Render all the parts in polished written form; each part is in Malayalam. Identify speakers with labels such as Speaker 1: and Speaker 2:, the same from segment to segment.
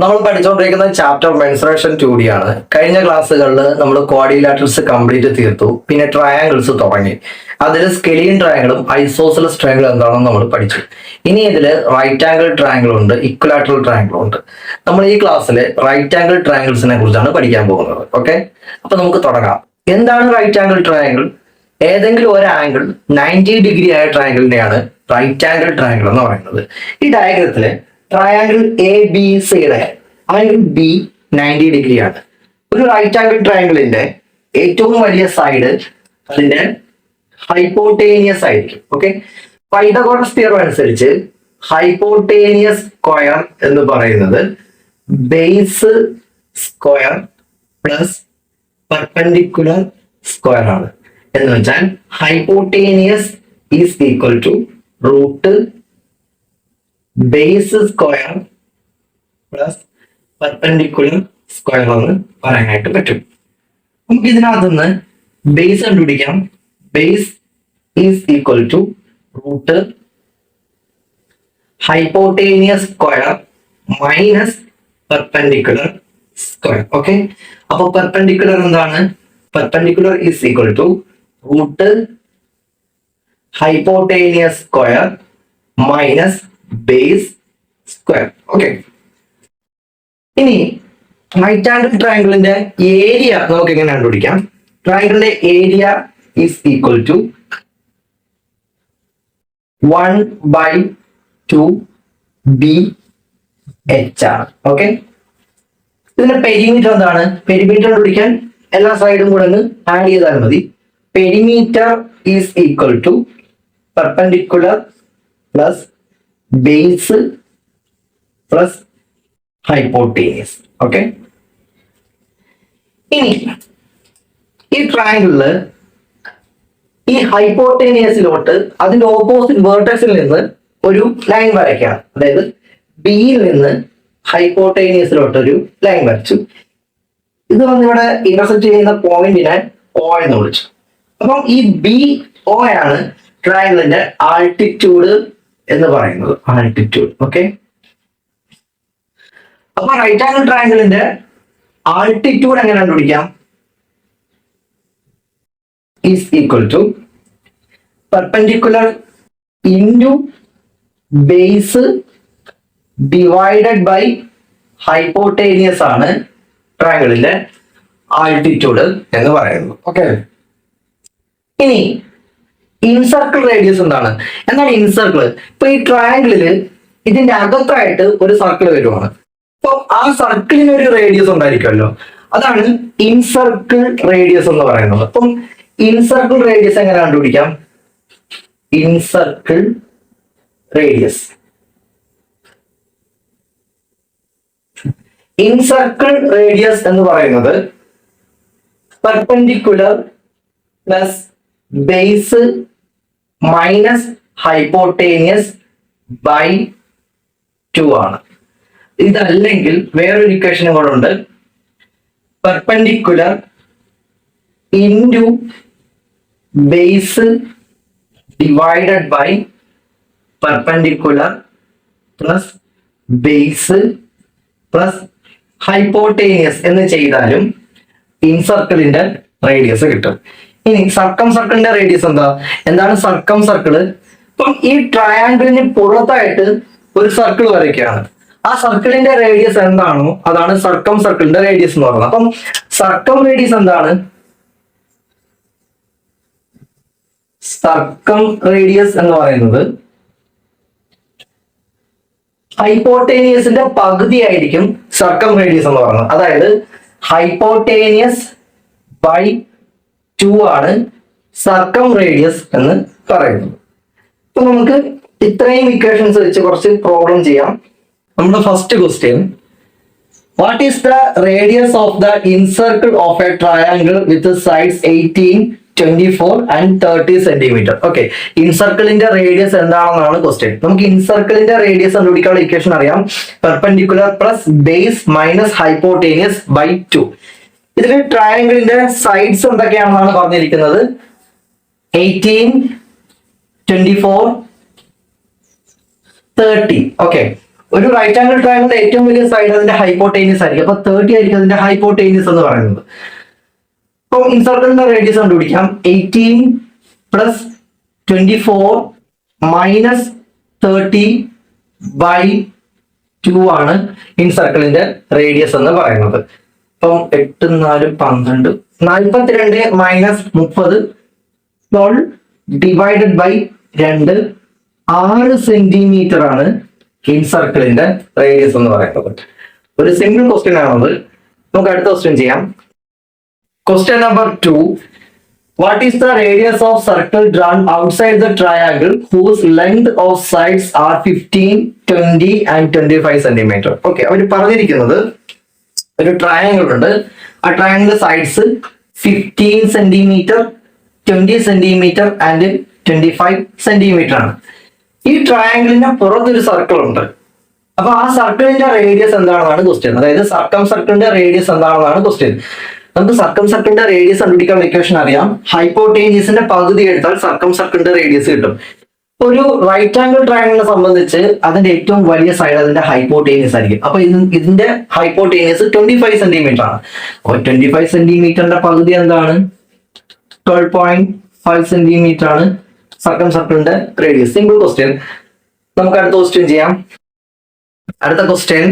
Speaker 1: നമ്മൾ പഠിച്ചുകൊണ്ടിരിക്കുന്ന ചാപ്റ്റർ മെൻസുറേഷൻ 2D ആണ്. കഴിഞ്ഞ ക്ലാസ്സുകളിൽ നമ്മൾ ക്വാഡ്രിലാറ്ററൽസ് കംപ്ലീറ്റ് തീർത്തു. പിന്നെ ട്രയാങ്കിൾസ് തുടങ്ങി. അതിൽ സ്കെലിയൻ ട്രയാങ്കിളും ഐസോസെലസ് ട്രയാങ്കിളും എന്താണെന്ന് നമ്മൾ പഠിച്ചു. ഇനി ഇതിൽ റൈറ്റ് ആംഗിൾ ട്രയാങ്കിൾ ഉണ്ട്, ഇക്വലാറ്ററൽ ട്രയാങ്കിളും ഉണ്ട്. നമ്മൾ ഈ ക്ലാസ്സിൽ റൈറ്റ് ആംഗിൾ ട്രയാങ്കിൾസിനെ കുറിച്ചാണ് പഠിക്കാൻ പോകുന്നത്. ഓക്കെ, അപ്പൊ നമുക്ക് തുടങ്ങാം. എന്താണ് റൈറ്റ് ആംഗിൾ ട്രയാങ്കിൾ? ഏതെങ്കിലും ഒരു ആംഗിൾ 90 ഡിഗ്രി ആയ ട്രയാങ്കിളിനെയാണ് റൈറ്റ് ആംഗിൾ ട്രയാങ്കിൾ എന്ന് പറയുന്നത്. ഈ ഡയഗ്രത്തില് ട്രയാങ്കിൾ എ ബി സിയുടെ ആംഗിൾ ബി 90 ഡിഗ്രി ആണ്. ഒരു റൈറ്റ് ആംഗിൾ ട്രയാങ്കിളിന്റെ ഏറ്റവും വലിയ സൈഡ് അതിന്റെ ഹൈപ്പോട്ടേനിയസ് ആയിരിക്കും. ഓക്കെ, പൈതഗോറസ് തിയറം അനുസരിച്ച് ഹൈപ്പോട്ടേനിയസ് സ്ക്വയർ എന്ന് പറയുന്നത് base square plus perpendicular square ആണ്. എന്ന് വെച്ചാൽ hypotenuse is equal to root base square plus perpendicular square എന്ന് പറയാനായിട്ട് പറ്റും. നമുക്ക് ഇതിനകത്ത് നിന്ന് ബേസ് കണ്ടുപിടിക്കാം. Base is equal to root hypotenuse square minus perpendicular square. Okay, അപ്പൊ പെർപെൻഡിക്കുലർ എന്താണ്? Perpendicular is equal to root hypotenuse square minus base square. Okay, ഇനി റൈറ്റ് ആംഗിൾ ട്രയാങ്കിളിന്റെ ഏരിയ നമുക്ക് എങ്ങനെ കണ്ടുപിടിക്കാം? ട്രയാങ്കിളിന്റെ area is equal to 1/2 BH ആണ്. ഓക്കെ, ഇതിന്റെ പെരിമീറ്റർ എന്താണ്? പെരിമീറ്റർ കണ്ടുപിടിക്കാൻ എല്ലാ സൈഡും കൂടെ ഒന്ന് ആഡ് ചെയ്താൽ മതി. Perimeter is equal to perpendicular plus base plus hypotenuse. Okay, ഇനി ഈ ട്രയാങ്കിളില് ഈ ഹൈപ്പോട്ടേനിയസിലോട്ട് അതിന്റെ ഓപ്പോസിറ്റ് വേർട്ടക്സിൽ നിന്ന് ഒരു ലൈൻ വരയ്ക്കാം. അതായത് ബിയിൽ നിന്ന് ഹൈപ്പോട്ടേനിയസിലോട്ട് ഒരു ലൈൻ വരച്ചു. ഇത് വന്നിവിടെ ഇന്റർസെക്ട് ചെയ്യുന്ന പോയിന്റിനെ O എന്ന് വിളിച്ചു. അപ്പം ഈ BO ആണ് ട്രയാങ്കിളിന്റെ ആൾട്ടിറ്റ്യൂഡ് എന്ന് പറയുന്നത്. ആൾട്ടിറ്റ്യൂഡ്. ഓക്കെ, അപ്പൊ റൈറ്റ് ആംഗിൾ ട്രയാങ്കിളിന്റെ ആൾട്ടിറ്റ്യൂഡ് എങ്ങനെ കണ്ടുപിടിക്കാം? Is equal to perpendicular into base divided by hypotenuse ആണ് ട്രയാങ്കിളിന്റെ ആൾട്ടിറ്റ്യൂഡ് എന്ന് പറയുന്നത്. ഓക്കെ, ഇനി ഇൻസർക്കിൾ റേഡിയസ് എന്താണ്? ഇൻസർക്കിൾ? ഇപ്പൊ ഈ ട്രയാങ്കിളില് ഇതിന്റെ അകത്തായിട്ട് ഒരു സർക്കിൾ വരുവാണ്. അപ്പൊ ആ സർക്കിളിന് ഒരു റേഡിയസ് ഉണ്ടായിരിക്കുമല്ലോ, അതാണ് ഇൻസർക്കിൾ റേഡിയസ് എന്ന് പറയുന്നത്. അപ്പം ഇൻസർക്കിൾ റേഡിയസ് എങ്ങനെ കണ്ടുപിടിക്കാം? ഇൻസർക്കിൾ റേഡിയസ് എന്ന് പറയുന്നത് perpendicular plus base minus hypotenuse by 2 ആണ്. ഇതല്ലെങ്കിൽ വേറൊരു ഇക്വേഷനും കൂടെ ഉണ്ട്. Perpendicular into base divided by perpendicular plus base plus hypotenuse എന്ന് ചെയ്താലും ഇൻസർക്കിളിന്റെ റേഡിയസ് കിട്ടും. ഇനി സർക്കം സർക്കിളിന്റെ റേഡിയസ് എന്താണ് സർക്കം സർക്കിള്? ഇപ്പം ഈ ട്രയാങ്കിളിന് പുറത്തായിട്ട് ഒരു സർക്കിൾ വരയ്ക്കുകയാണ്. ആ സർക്കിളിന്റെ റേഡിയസ് എന്താണോ അതാണ് സർക്കം സർക്കിളിന്റെ റേഡിയസ് എന്ന് പറയുന്നത്. അപ്പം സർക്കം റേഡിയസ് എന്താണ്? സർക്കം റേഡിയസ് എന്ന് പറയുന്നത് ഹൈപ്പോട്ടേനിയസിന്റെ പകുതി ആയിരിക്കും സർക്കം റേഡിയസ് എന്ന് പറയുന്നത്. അതായത് ഹൈപ്പോട്ടേനിയസ് ബൈ 2 ആണ് സർക്കം റേഡിയസ് എന്ന് പറയുന്നത്. അപ്പൊ നമുക്ക് ഇത്രയും ഇക്വേഷൻസ് വെച്ച് കുറച്ച് പ്രോബ്ലം ചെയ്യാം. നമ്മുടെ first question, what is the radius of the incircle of a triangle with sides 18, 24 and 30 centimetre? Okay, ഇൻസർക്കിളിന്റെ റേഡിയസ് എന്താണെന്നാണ് ക്വസ്റ്റ്യൻ. നമുക്ക് ഇൻസർക്കിളിന്റെ റേഡിയസ് കണ്ടുപിടിക്കാനുള്ള ഇക്വേഷൻ അറിയാം. Perpendicular plus base minus hypotenuse by 2. ഇതിൽ ട്രയാങ്കിളിന്റെ സൈഡ്സ് എന്തൊക്കെയാണെന്നാണ് പറഞ്ഞിരിക്കുന്നത്? 18, 24, 30. ഓക്കെ, ഒരു റൈറ്റ് ആംഗിൾ ട്രയാങ്കിളിന്റെ ഏറ്റവും വലിയ സൈഡ് അതിന്റെ ഹൈപ്പോട്ടേനിയസ് ആയിരിക്കും. അപ്പൊ 30 ആയിരിക്കും അതിന്റെ ഹൈപ്പോട്ടേനിയസ് എന്ന് പറയുന്നത്. അപ്പൊ ഇൻസർക്കിളിന്റെ റേഡിയസ് കണ്ടുപിടിക്കാം. 18 പ്ലസ് 24 മൈനസ് 30/2 ആണ് ഇൻസർക്കിളിന്റെ റേഡിയസ് എന്ന് പറയുന്നത്. അപ്പം 8 4 12 42 മൈനസ് 30 12 ഡിവൈഡഡ് ബൈ 2 6 സെന്റിമീറ്റർ ആണ് ഇൻസർക്കിളിന്റെ റേഡിയസ് എന്ന് പറയുന്നത്. ഒരു സിംഗിൾ ക്വസ്റ്റ്യൻ ആണത്. നമുക്ക് അടുത്ത ക്വസ്റ്റ്യൻ ചെയ്യാം. Question number 2. What is the radius of circle drawn outside the triangle whose length of sides are 15, 20 and 25 centimeter? Okay, അവർ പറഞ്ഞിരിക്കുന്നത് ഒരു ട്രയാങ്കിൾ ഉണ്ട്. ആ triangle sides 15 centimetre, 20 centimetre and 25 centimetre ആണ്. ഈ ട്രയാങ്കിളിന്റെ പുറത്തൊരു സർക്കിൾ ഉണ്ട്. അപ്പൊ ആ സർക്കിളിന്റെ റേഡിയസ് എന്താണെന്നാണ് ക്വസ്റ്റ്യൻ. അതായത് സർക്കം സർക്കിളിന്റെ റേഡിയസ് എന്താണെന്നാണ് ക്വസ്റ്റ്യൻ. നമുക്ക് സർക്കം സർക്കിളിന്റെ റേഡിയസ് കണ്ടുപിടിക്കാൻ ഇക്വേഷൻ അറിയാം. ഹൈപ്പോട്ടേനിയസിന്റെ പകുതി എടുത്താൽ സർക്കം സർക്കിളിന്റെ റേഡിയസ് കിട്ടും. ഒരു റൈറ്റ് ആംഗിൾ ട്രയാങ്കിളിനെ സംബന്ധിച്ച് അതിന്റെ ഏറ്റവും വലിയ സൈഡ് അതിന്റെ ഹൈപ്പോട്ടേനിയസ് ആയിരിക്കും. അപ്പൊ ഇതിന്റെ ഹൈപ്പോട്ടേനിയസ് 25 സെന്റിമീറ്റർ ആണ്. അപ്പൊ 25 സെന്റിമീറ്ററിന്റെ പകുതി എന്താണ്? 12.5 സെന്റിമീറ്റർ ആണ് സർക്കം സർക്കിളിന്റെ റേഡിയസ്. Simple question. നമുക്ക് അടുത്ത ക്വസ്റ്റ്യൻ ചെയ്യാം. അടുത്ത question.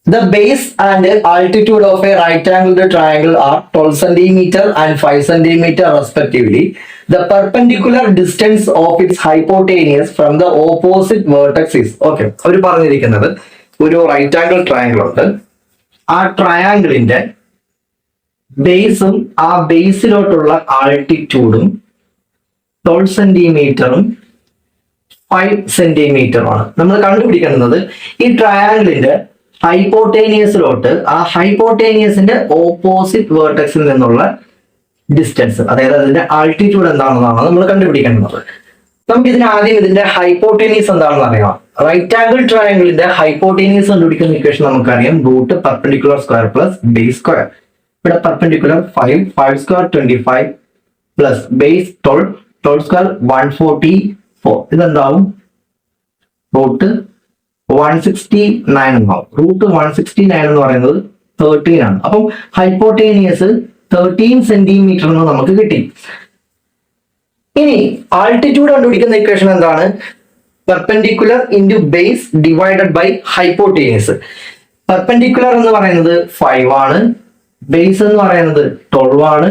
Speaker 1: The base and altitude of a right angled triangle are 12 cm and 5 cm respectively. The perpendicular distance of its hypotenuse from the opposite vertex is. Okay. അവർ പറഞ്ഞിരിക്കുന്നത് ഒരു റൈറ്റ് ആംഗിൾ ട്രയാങ്കിൾ ഉണ്ട്. ആ ട്രയാങ്കിളിന്റെ ബേസും ആ ബേസിലോട്ടുള്ള ആൾട്ടിറ്റ്യൂഡും 12 സെന്റിമീറ്ററും 5 സെന്റിമീറ്ററുമാണ്. നമ്മൾ കണ്ടുപിടിക്കുന്നത് ഈ ട്രയാങ്കിളിന്റെ ഹൈപ്പോട്ടേനിയസിലോട്ട് ആ ഹൈപ്പോട്ടേനിയസിന്റെ ഓപ്പോസിറ്റ് വേർട്ടെക്സിൽ നിന്നുള്ള ഡിസ്റ്റൻസ്, അതായത് അതിന്റെ ആൾട്ടിറ്റ്യൂഡ് എന്താണെന്നാണ് നമ്മൾ കണ്ടുപിടിക്കേണ്ടത്. നമുക്ക് ഇതിന് ആദ്യം ഇതിന്റെ ഹൈപ്പോട്ടേനിയസ് എന്താണെന്ന് അറിയാം. റൈറ്റ് ആംഗിൾ ട്രയാങ്കിളിന്റെ ഹൈപ്പോട്ടേനിയസ് കണ്ടുപിടിക്കുന്ന ഇക്വേഷൻ നമുക്കറിയാം. Root perpendicular square plus base square. ഇവിടെ perpendicular 5 square 25 plus base 12 square 144. ഇതെന്താവും? റൂട്ട് 169 എന്നാവും. റൂട്ട് 169 എന്ന് പറയുന്നത് 13 ആണ്. അപ്പം ഹൈപ്പോട്ടേനിയസ് 13 സെന്റിമീറ്റർ എന്ന് നമുക്ക് കിട്ടി. ഇനി ആൾട്ടിറ്റ്യൂഡ് കണ്ടുപിടിക്കുന്ന ഇക്വേഷൻ എന്താണ്? Perpendicular into base divided by hypotenuse. Perpendicular എന്ന് പറയുന്നത് 5 ആണ്, ബേസ് എന്ന് പറയുന്നത് 12 ആണ്,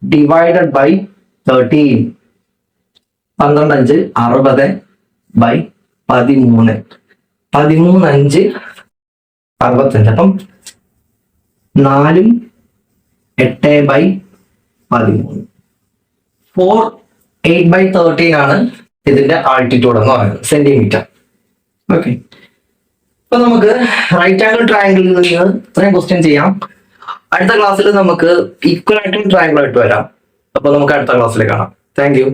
Speaker 1: ഡിവൈഡഡ് ബൈ 13. 12 5 60 ബൈ 13. 13 5 65. അപ്പം 4 8 ബൈ 13. 4 8 ബൈ 13 ആണ് ഇതിന്റെ ആൾട്ടിറ്റ്യൂഡ് എന്ന് പറയുന്നത്, സെന്റിമീറ്റർ. ഓക്കെ. അപ്പൊ നമുക്ക് റൈറ്റ് ആംഗിൾ ട്രയാങ്കിളിൽ നിന്ന് ഇത്രയും ക്വസ്റ്റ്യൻ ചെയ്യാം. അടുത്ത ക്ലാസ്സിൽ നമുക്ക് ഈക്വൽ ആയിട്ടുള്ള ട്രയാങ്കിൾ ആയിട്ട് വരാം. അപ്പൊ നമുക്ക് അടുത്ത ക്ലാസ്സിൽ കാണാം. Thank you.